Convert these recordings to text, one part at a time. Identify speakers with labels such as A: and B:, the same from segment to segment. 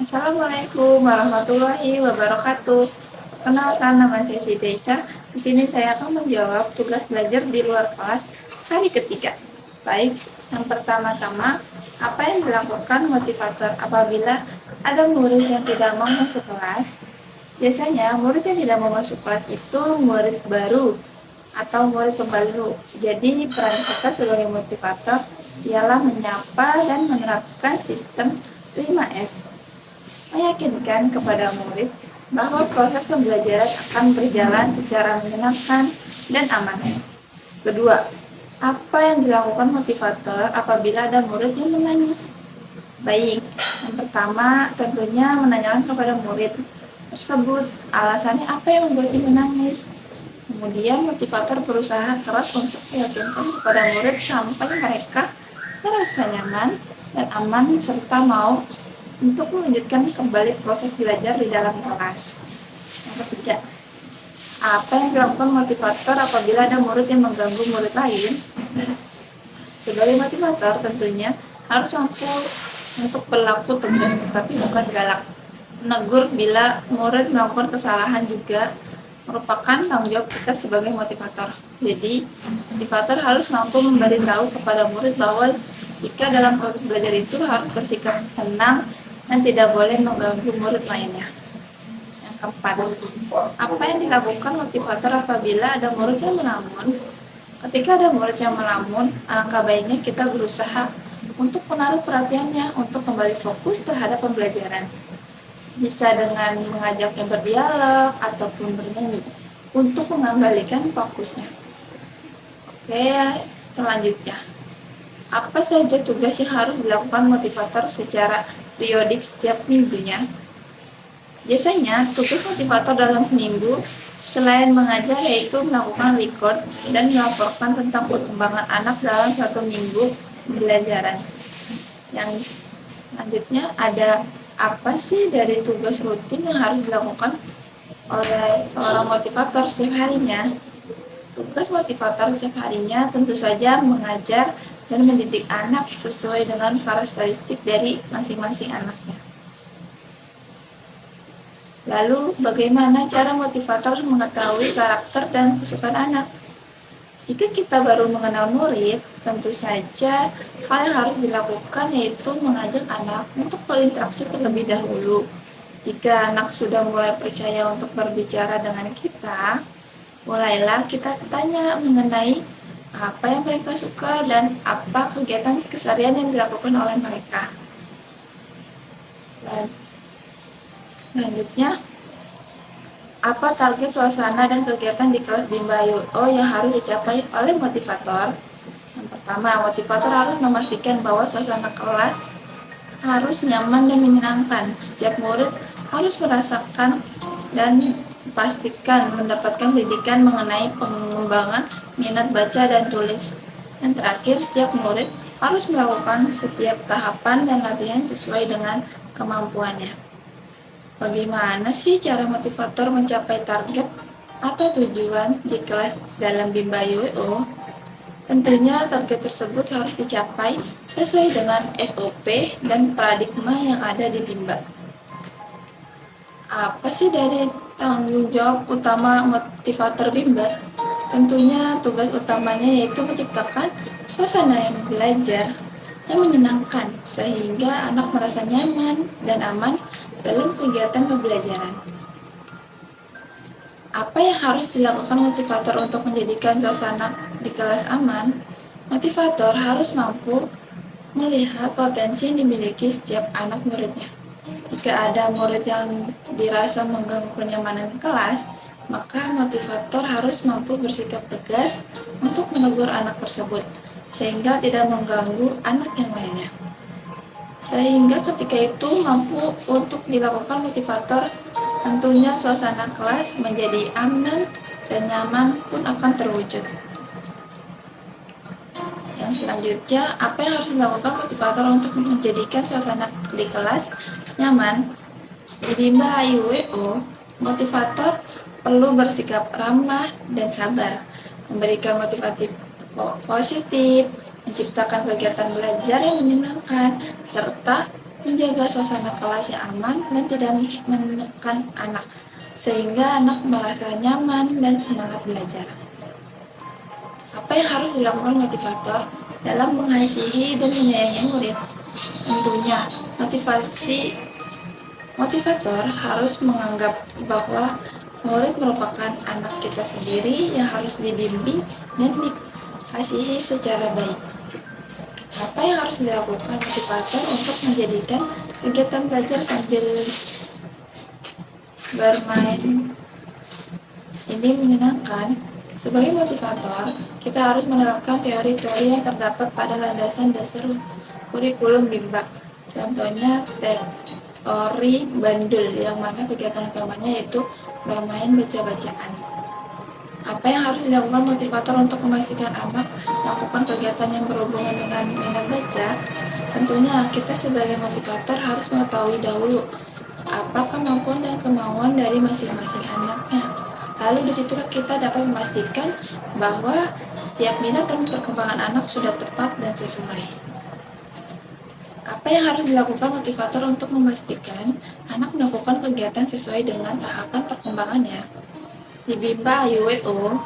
A: Assalamualaikum warahmatullahi wabarakatuh. Perkenalkan, nama saya Siti Aisyah. Di sini saya akan menjawab tugas belajar di luar kelas hari ketiga. Baik, yang pertama-tama, apa yang dilakukan motivator apabila ada murid yang tidak mau masuk kelas? Biasanya, murid yang tidak mau masuk kelas itu murid baru atau murid pembaru. Jadi, peran kita sebagai motivator ialah menyapa dan menerapkan sistem 5S. Meyakinkan kepada murid bahwa proses pembelajaran akan berjalan secara menyenangkan dan aman. Kedua, apa yang dilakukan motivator apabila ada murid yang menangis? Baik, yang pertama tentunya menanyakan kepada murid tersebut alasannya apa yang membuatnya menangis. Kemudian motivator berusaha keras untuk meyakinkan kepada murid sampai mereka merasa nyaman dan aman serta mau untuk melanjutkan kembali proses belajar di dalam kelas. Yang ketiga, apa yang dilakukan motivator apabila ada murid yang mengganggu murid lain? Sebagai motivator tentunya harus mampu untuk berlaku tegas tetapi bukan galak. Menegur bila murid melakukan kesalahan juga merupakan tanggung jawab kita sebagai motivator. Jadi, motivator harus mampu memberitahu kepada murid bahwa jika dalam proses belajar itu harus bersikap tenang dan tidak boleh mengganggu murid lainnya. Yang keempat, apa yang dilakukan motivator apabila ada murid yang melamun? Ketika ada murid yang melamun, alangkah baiknya kita berusaha untuk menaruh perhatiannya untuk kembali fokus terhadap pembelajaran. Bisa dengan mengajaknya berdialog ataupun bernyanyi untuk mengembalikan fokusnya. Oke, selanjutnya. Apa saja tugas yang harus dilakukan motivator secara periodik setiap minggunya? Biasanya, tugas motivator dalam seminggu selain mengajar yaitu melakukan record dan melaporkan tentang perkembangan anak dalam satu minggu pembelajaran. Yang selanjutnya ada apa sih dari tugas rutin yang harus dilakukan oleh seorang motivator setiap harinya? Tugas motivator setiap harinya tentu saja mengajar dan mendidik anak sesuai dengan karakteristik dari masing-masing anaknya. Lalu, bagaimana cara motivator mengetahui karakter dan kesukaan anak? Jika kita baru mengenal murid, tentu saja hal yang harus dilakukan yaitu mengajak anak untuk berinteraksi terlebih dahulu. Jika anak sudah mulai percaya untuk berbicara dengan kita, mulailah kita tanya mengenai apa yang mereka suka dan apa kegiatan keseharian yang dilakukan oleh mereka. Selanjutnya, apa target suasana dan kegiatan di kelas Bimba UO yang harus dicapai oleh motivator? Yang pertama, motivator harus memastikan bahwa suasana kelas harus nyaman dan menyenangkan. Setiap murid harus merasakan dan pastikan mendapatkan pendidikan mengenai pengembangan minat baca dan tulis. Yang terakhir, setiap murid harus melakukan setiap tahapan dan latihan sesuai dengan kemampuannya. Bagaimana sih cara motivator mencapai target atau tujuan di kelas dalam Bimba UO? Tentunya target tersebut harus dicapai sesuai dengan SOP dan paradigma yang ada di Bimba. Apa sih dari tanggung jawab utama motivator Bimba? Tentunya tugas utamanya yaitu menciptakan suasana yang belajar yang menyenangkan sehingga anak merasa nyaman dan aman dalam kegiatan pembelajaran. Apa yang harus dilakukan motivator untuk menjadikan suasana di kelas aman? Motivator harus mampu melihat potensi yang dimiliki setiap anak muridnya. Jika ada murid yang dirasa mengganggu kenyamanan kelas, maka motivator harus mampu bersikap tegas untuk menegur anak tersebut, sehingga tidak mengganggu anak yang lainnya. Sehingga ketika itu mampu untuk dilakukan motivator, tentunya suasana kelas menjadi aman dan nyaman pun akan terwujud. Yang selanjutnya, apa yang harus dilakukan motivator untuk menjadikan suasana di kelas nyaman? Di Bimba UWO, motivator perlu bersikap ramah dan sabar, memberikan motivasi positif, menciptakan kegiatan belajar yang menyenangkan, serta menjaga suasana kelas yang aman dan tidak menekan anak, sehingga anak merasa nyaman dan semangat belajar. Apa yang harus dilakukan motivator dalam mengasihi dan menyayangi murid? Tentunya, motivator harus menganggap bahwa murid merupakan anak kita sendiri yang harus dibimbing dan dikasihi secara baik. Apa yang harus dilakukan motivator untuk menjadikan kegiatan belajar sambil bermain ini menyenangkan? Sebagai motivator, kita harus menerapkan teori-teori yang terdapat pada landasan dasar kurikulum Bimba. Contohnya teori bandul, yang mana kegiatan utamanya yaitu bermain baca-bacaan. Apa yang harus dilakukan motivator untuk memastikan anak melakukan kegiatan yang berhubungan dengan minat baca? Tentunya kita sebagai motivator harus mengetahui dahulu apa kemampuan dan kemauan dari masing-masing anaknya. Lalu disitulah kita dapat memastikan bahwa setiap minat dan perkembangan anak sudah tepat dan sesuai. Apa yang harus dilakukan motivator untuk memastikan anak melakukan kegiatan sesuai dengan tahapan perkembangannya? Di Bimba AYUWO,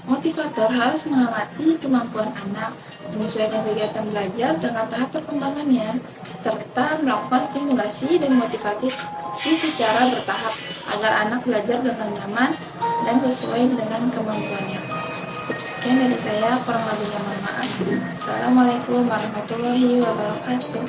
A: motivator harus mengamati kemampuan anak, menyesuaikan kegiatan belajar dengan tahap perkembangannya, serta melakukan stimulasi dan motivasi secara bertahap agar anak belajar dengan nyaman dan sesuai dengan kemampuannya. Cukup sekian dari saya, kurang lebihnya mohon maaf. Assalamualaikum warahmatullahi wabarakatuh.